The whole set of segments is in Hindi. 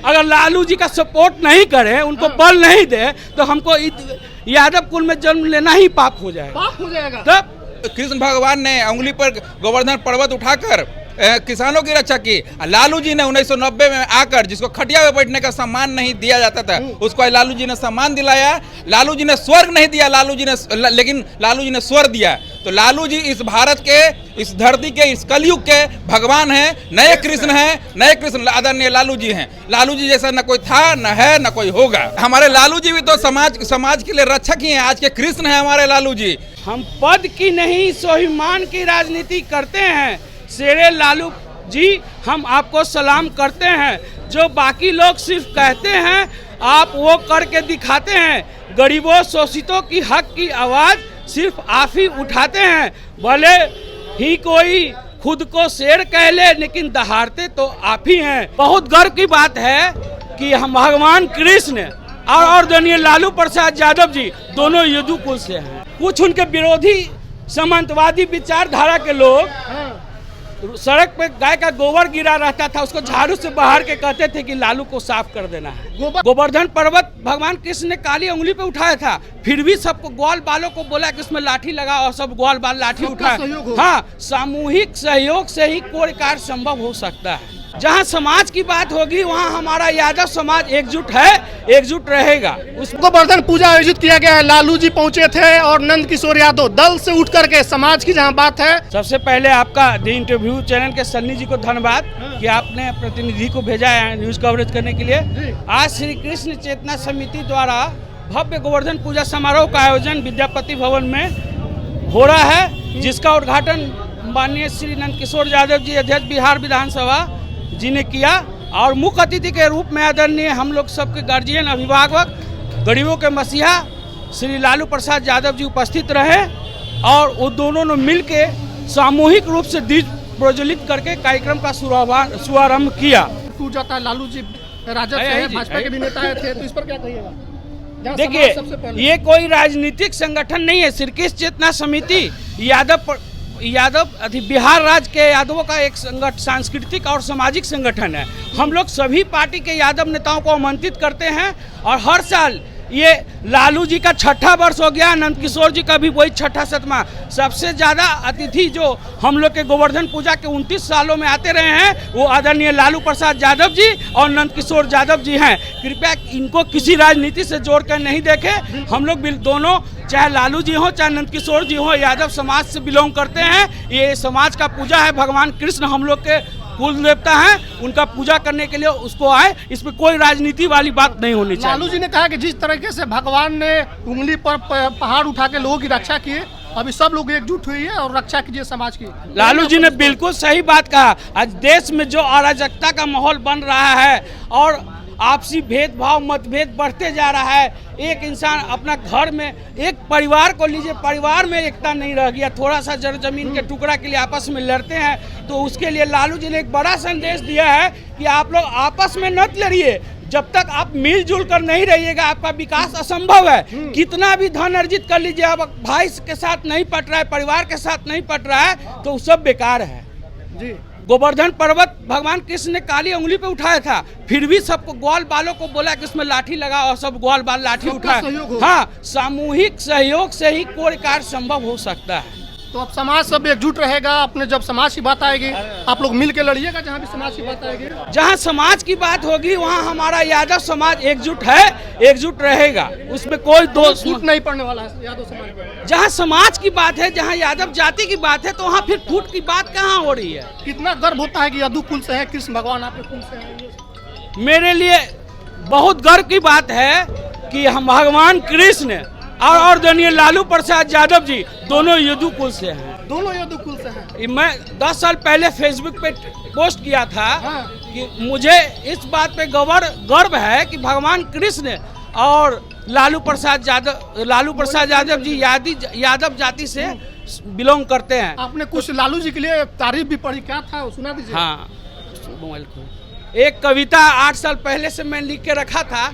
अगर लालू जी का सपोर्ट नहीं करे, उनको बल नहीं दे, तो हमको यादव कुल में जन्म लेना ही पाप हो जाएगा। पाप हो जाएगा। तब कृष्ण भगवान ने उंगली पर गोवर्धन पर्वत उठाकर किसानों की रक्षा की। लालू जी ने 1990 में आकर, जिसको खटिया में बैठने का सम्मान नहीं दिया जाता था, उसको लालू जी ने सम्मान दिलाया। लालू जी ने स्वर्ग नहीं दिया, लेकिन लालू जी ने स्वर्ग दिया। तो लालू जी इस भारत के, इस धरती के, इस कलयुग के भगवान हैं, नए कृष्ण हैं, नए कृष्ण आदरणीय लालू जी हैं। लालू जी जैसा न कोई था, न है, न कोई होगा। हमारे लालू जी भी तो समाज के लिए रक्षक ही हैं, आज के कृष्ण हैं हमारे लालू जी। हम पद की नहीं स्वाभिमान की राजनीति करते हैं। शेरे लालू जी, हम आपको सलाम करते हैं। जो बाकी लोग सिर्फ कहते हैं, आप वो करके दिखाते हैं। गरीबों शोषितों की हक की आवाज़ सिर्फ आप ही उठाते हैं। भले ही कोई खुद को शेर कह ले, लेकिन दहाड़ते तो आप ही हैं। बहुत गर्व की बात है कि हम भगवान कृष्ण और आदरणीय लालू प्रसाद यादव जी दोनों यदु कुल से हैं। कुछ उनके विरोधी सामंतवादी विचारधारा के लोग सड़क पे गाय का गोबर गिरा रहता था, उसको झाड़ू से बाहर के कहते थे कि लालू को साफ कर देना है। गोवर्धन पर्वत भगवान कृष्ण ने काली उंगली पे उठाया था, फिर भी सबको ग्वाल बालों को बोला कि उसमें लाठी लगा, और सब ग्वाल बाल लाठी उठाए। हाँ, सामूहिक सहयोग से ही कोई कार्य संभव हो सकता है। जहाँ समाज की बात होगी, वहाँ हमारा यादव समाज एकजुट है, एकजुट रहेगा। उसको गोवर्धन पूजा आयोजित किया गया है, लालू जी पहुँचे थे और नंद किशोर यादव दल से उठ करके समाज की जहाँ बात है। सबसे पहले आपका द इंटरव्यू चैनल के सन्नी जी को धन्यवाद कि आपने प्रतिनिधि को भेजा है न्यूज कवरेज करने के लिए। आज श्री कृष्ण चेतना समिति द्वारा भव्य गोवर्धन पूजा समारोह का आयोजन विद्यापति भवन में हो रहा है, जिसका उद्घाटन माननीय श्री नंद किशोर यादव जी, अध्यक्ष बिहार विधानसभा जी ने किया। और मुख्य अतिथि के रूप में आदरणीय हम लोग सबके गार्जियन, अभिभावक, गरीबों के मसीहा श्री लालू प्रसाद यादव जी उपस्थित रहे, और वो दोनों ने मिल के सामूहिक रूप से दीप प्रज्वलित करके कार्यक्रम का शुभारंभ किया। टूट जाता है, लालू जी राजद से हैं, भाजपा के भी नेता थे, तो इस पर क्या कहिएगा? देखिए, ये कोई राजनीतिक संगठन नहीं है। श्री कृष्ण चेतना समिति यादव बिहार राज्य के यादवों का एक सांस्कृतिक और सामाजिक संगठन है। हम लोग सभी पार्टी के यादव नेताओं को आमंत्रित करते हैं, और हर साल ये लालू जी का 6ठा वर्ष हो गया, नंद किशोर जी का भी वही 6ठा 7वां। सबसे ज़्यादा अतिथि जो हम लोग के गोवर्धन पूजा के 29 सालों में आते रहे हैं, वो आदरणीय लालू प्रसाद यादव जी और नंद किशोर यादव जी हैं। कृपया इनको किसी राजनीति से जोड़ कर नहीं देखें। हम लोग दोनों, चाहे लालू जी हो चाहे नंद किशोर जी हो, यादव समाज से बिलोंग करते हैं। ये समाज का पूजा है। भगवान कृष्ण हम लोग के कुल देवता हैं, उनका पूजा करने के लिए उसको आए। इसमें कोई राजनीति वाली बात नहीं होनी चाहिए। लालू जी ने कहा कि जिस तरीके से भगवान ने उंगली पर पहाड़ उठा के लोगों की रक्षा की, अभी सब लोग एकजुट हुई है और रक्षा कीजिए समाज की। लालू जी ने बिल्कुल सही बात कहा। आज देश में जो अराजकता का माहौल बन रहा है और आपसी भेदभाव, मतभेद बढ़ते जा रहा है, एक इंसान अपना घर में, एक परिवार को लीजिए, परिवार में एकता नहीं रह गया, थोड़ा सा जमीन के टुकड़ा के लिए आपस में लड़ते हैं। तो उसके लिए लालू जी ने एक बड़ा संदेश दिया है कि आप लोग आपस में न लड़िए। जब तक आप मिलजुल कर नहीं रहिएगा, आपका विकास असंभव है। कितना भी धन अर्जित कर लीजिए, अब भाई के साथ नहीं पट रहा है, परिवार के साथ नहीं पट रहा है, तो वो सब बेकार है जी। गोवर्धन पर्वत भगवान कृष्ण ने काली उंगली पे उठाया था, फिर भी सबको ग्वाल बालों को बोला कि उसमें लाठी लगा, और सब ग्वाल बाल लाठी उठाए। हाँ, सामूहिक सहयोग से ही कोई कार्य संभव हो सकता है। तो अब समाज सब एकजुट रहेगा। अपने जब समाज की बात आएगी, आप लोग मिल के लड़िएगा। जहाँ भी समाज की बात आएगी, जहाँ समाज की बात होगी, वहाँ हमारा यादव समाज एकजुट है, एकजुट रहेगा। उसमें कोई दोष नहीं पड़ने वाला है यादव समाज पर। जहाँ समाज की बात है, जहाँ यादव जाति की बात है, तो वहाँ फिर फूट की बात कहाँ हो रही है? कितना गर्व होता है कि यदु कुल से है, कृष्ण भगवान आपके कुल से है। मेरे लिए बहुत गर्व की बात है कि हम भगवान कृष्ण और आदरणीय लालू प्रसाद यादव जी दोनों यदु कुल से हैं। दोनों यदु कुल से हैं। मैं 10 साल पहले फेसबुक पे पोस्ट किया था कि मुझे इस बात पे गर्व है कि भगवान कृष्ण और लालू प्रसाद यादव जी यादव जाति से बिलोंग करते हैं। आपने कुछ लालू जी के लिए तारीफ भी पढ़ी, क्या था सुना दीजिए। हाँ, मोबाइल को एक कविता 8 साल पहले से मैं लिख के रखा था।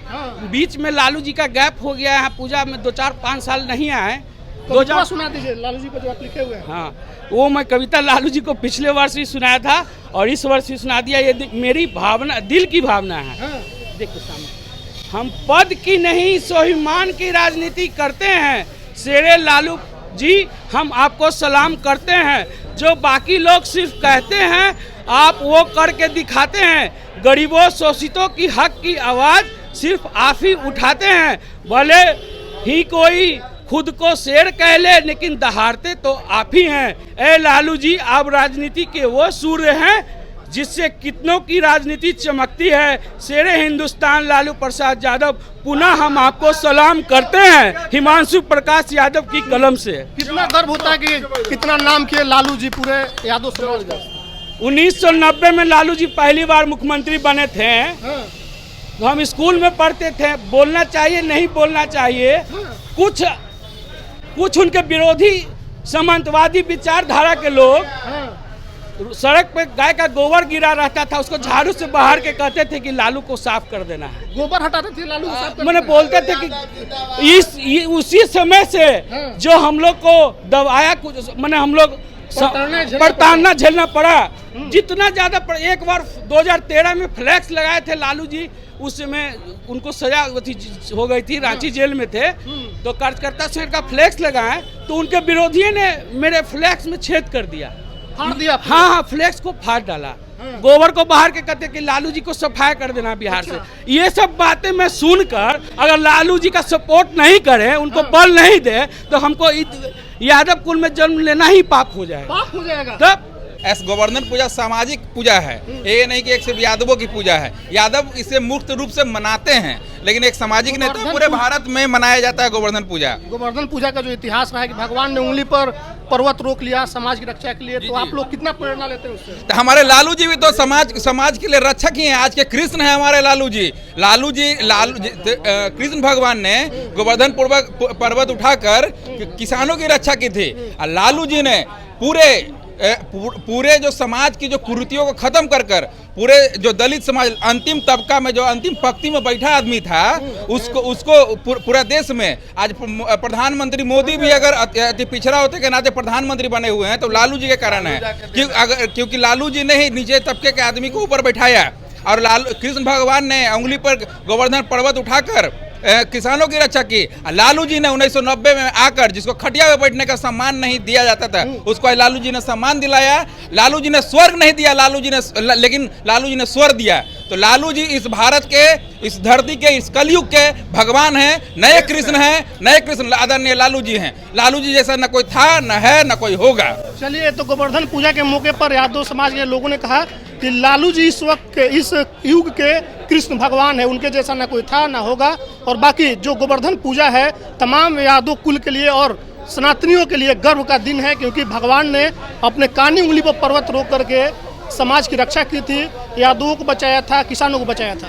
बीच में लालू जी का गैप हो गया है, पूजा में 2-4-5 साल नहीं आए। तो सुना दीजिए लालू जी को जो आप लिखे हुए हैं। हाँ, वो मैं कविता लालू जी को पिछले वर्ष भी सुनाया था और इस वर्ष भी सुना दिया। ये मेरी भावना, दिल की भावना है। देखो सामने, हम पद की नहीं स्वाभिमान की राजनीति करते हैं। शेरे लालू जी हम आपको सलाम करते हैं। जो बाकी लोग सिर्फ कहते हैं आप वो करके दिखाते हैं। गरीबों शोषितों की हक की आवाज़ सिर्फ आप ही उठाते हैं। भले ही कोई खुद को शेर कह ले लेकिन दहाड़ते तो आप ही हैं। ए लालू जी, आप राजनीति के वो सूर्य हैं जिससे कितनों की राजनीति चमकती है। शेरे हिंदुस्तान लालू प्रसाद यादव, पुनः हम आपको सलाम करते हैं हिमांशु प्रकाश यादव की कलम से। कितना गर्व होता है कि कितना नाम किए लालू जी पूरे यादव समाज का। 1990 में लालू जी पहली बार मुख्यमंत्री बने थे। तो हम स्कूल में पढ़ते थे, बोलना चाहिए नहीं बोलना चाहिए। कुछ उनके विरोधी सामंतवादी विचारधारा के लोग सड़क पे गाय का गोबर गिरा रहता था, उसको झाड़ू से बाहर के कहते थे कि लालू को साफ कर देना है। गोबर हटाते थे, लालू को साफ कर मैंने बोलते थे कि उसी समय से जो हम लोग को दबाया, कुछ मैंने हम लोग प्रताड़ना झेलना पड़ा। जितना ज्यादा एक बार 2013 में फ्लैक्स लगाए थे लालू जी, उस समय उनको सजा हो गई थी, रांची जेल में थे। तो कार्यकर्ता संघ का फ्लैक्स लगाए तो उनके विरोधियों ने मेरे फ्लैक्स में छेद कर दिया, फाड़ दिया। हाँ, फ्लैक्स को फाड़ डाला। गोबर को बाहर के कहते कि लालू जी को सफाई कर देना बिहार से। ये सब बातें मैं सुनकर अगर लालू जी का सपोर्ट नहीं करे, उनको बल नहीं दे, तो हमको यादव कुल में जन्म लेना ही पाप हो जाएगा। पाप हो जाएगा। तब गोवर्धन पूजा सामाजिक पूजा है, ये नहीं कि एक सिर्फ यादवों की पूजा है। यादव इसे मुक्त रूप से मनाते हैं, लेकिन एक सामाजिक नहीं तो पूरे भारत में मनाया जाता है गोवर्धन पूजा। गोवर्धन पूजा का जो इतिहास रहा है कि भगवान ने उंगली पर पर्वत रोक लिया समाज की रक्षा के लिए, तो आप लोग कितना प्रेरणा लेते हैं उससे? तो हमारे लालू जी भी तो समाज के लिए रक्षक ही हैं। आज के कृष्ण हैं हमारे लालू जी। कृष्ण भगवान ने गोवर्धन पर्वत उठाकर किसानों की रक्षा की थी। और लालू जी ने पूरे जो समाज की जो कुरीतियों को खत्म कर पूरे जो दलित समाज अंतिम तबका में जो अंतिम पंक्ति में बैठा आदमी था, उसको पूरा देश में आज प्रधानमंत्री मोदी भी अगर अति पिछड़ा होते के नाते प्रधानमंत्री बने हुए हैं तो लालू जी के कारण है। क्योंकि लालू जी ने ही नीचे तबके के आदमी को ऊपर बैठाया। और कृष्ण भगवान ने उंगली पर गोवर्धन पर्वत उठाकर किसानों की रक्षा की। लालू जी ने 1990 में आकर, जिसको खटिया में बैठने का सम्मान नहीं दिया जाता था, उसको लालू जी ने सम्मान दिलाया। लालू जी ने स्वर्ग नहीं दिया, लेकिन लालू जी ने स्वर्ग दिया। तो लालू जी इस भारत के, इस धरती के, इस कलयुग के भगवान हैं, नए कृष्ण हैं, नए कृष्ण आदरणीय लालू जी हैं। लालू जी जैसा न कोई था, न है, न कोई होगा। चलिए, तो गोवर्धन पूजा के मौके पर यादव समाज के लोगों ने कहा कि लालू जी इस वक्त के, इस युग के कृष्ण भगवान है, उनके जैसा ना कोई था ना होगा। और बाकी जो गोवर्धन पूजा है तमाम यादव कुल के लिए और सनातनियों के लिए गर्व का दिन है, क्योंकि भगवान ने अपने कानी उंगली पर पर्वत रोक करके समाज की रक्षा की थी, यादवों को बचाया था, किसानों को बचाया था।